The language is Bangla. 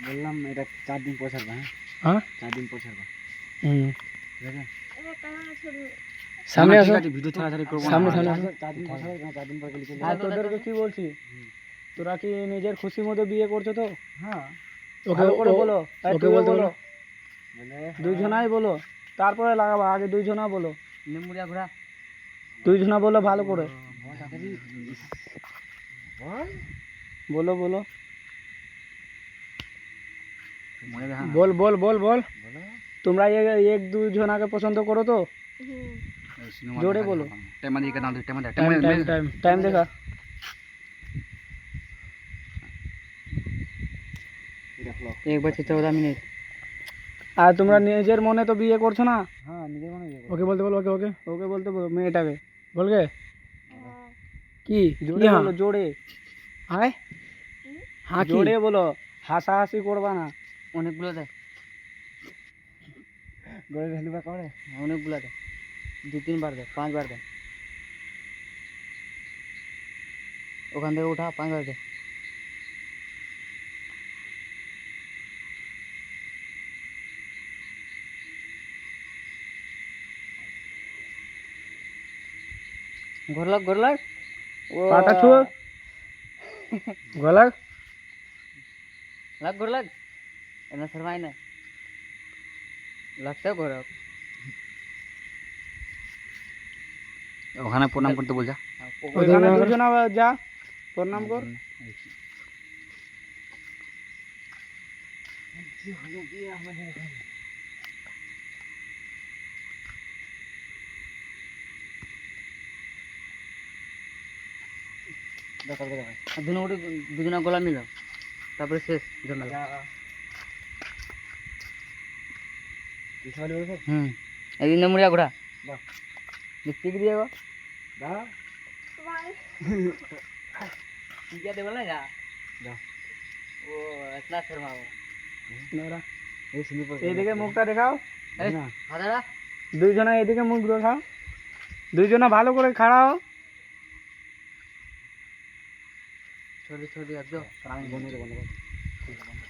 বললাম এটা 4 দিন পর ছাড়বা। হ্যাঁ 4 দিন পর ছাড়বা, ঠিক আছে? সামনে আসো, ভিডিও ছাড়াছাড়ি করবো না। সামনে সামনে 4 দিন পর ছাড়বা, 4 দিন পর গেলে চলে আর যাবে। তোদেরকে কি বলছি, তোরা কি নিজের খুশি মতো বিয়ে করছো তো? হ্যাঁ ওকে করে বলো, ওকে বলতে বলো, বলে দুইজনাই বলো, তারপরে লাগাবো, আগে দুইজনা বলো, নেমুরিয়া ঘোড়া দুইজনা বলো ভালো করে, বল বলো বলো, মনে দেখা বল বল বল বল, বলো তোমরা এক দুইজনাকে পছন্দ করো তো? জোরে বলো। টাইম দিকে দাও, টাইম দে, টাইম টাইম টাইম টাইম দেখা। एक बज के 14 मिनट। আর তোমরা নিজের মনে তো বিয়ে করছো না? हाँ নিজের মনে বিয়ে করব। ওকে বলতে বলো, ওকে ওকে ওকে বলতে বলো মেয়েটাকে, বলবে কি জোরে কি বলো, জোরে। হায় হ্যাঁ কি জোরে বলো, হাসাহাসি করবা না। অনেকগুলো দে, গড়ে ভ্যালু বা করে অনেকগুলো দে, 2-3 বার দে, 5 বার দে, ওখান থেকে উঠা 5 বার দে। ঘর লাগ ও পাটা ছুঁ গলাগ লাগ ঘর লাগ এনা শর্মাই না লাগতে ঘর ওখানে প্রণাম করতে বল যা। ওখানে দুজনা যা প্রণাম কর। দুজনা গলা মিলাও, তারপরে শেষ ঝামেলা। একদিন নেমুরিয়া ঘোড়া দেখতে কি দিয়ে গো क्या दे बोला जा वो इतना शर्मा वो এইদিকে মুখটা দেখাও, হাজারা দুইজনা এদিকে মুখ দেখাও, দুইজনা ভালো করে খাড়া হও। छोटी छोटी अब जो बंद कर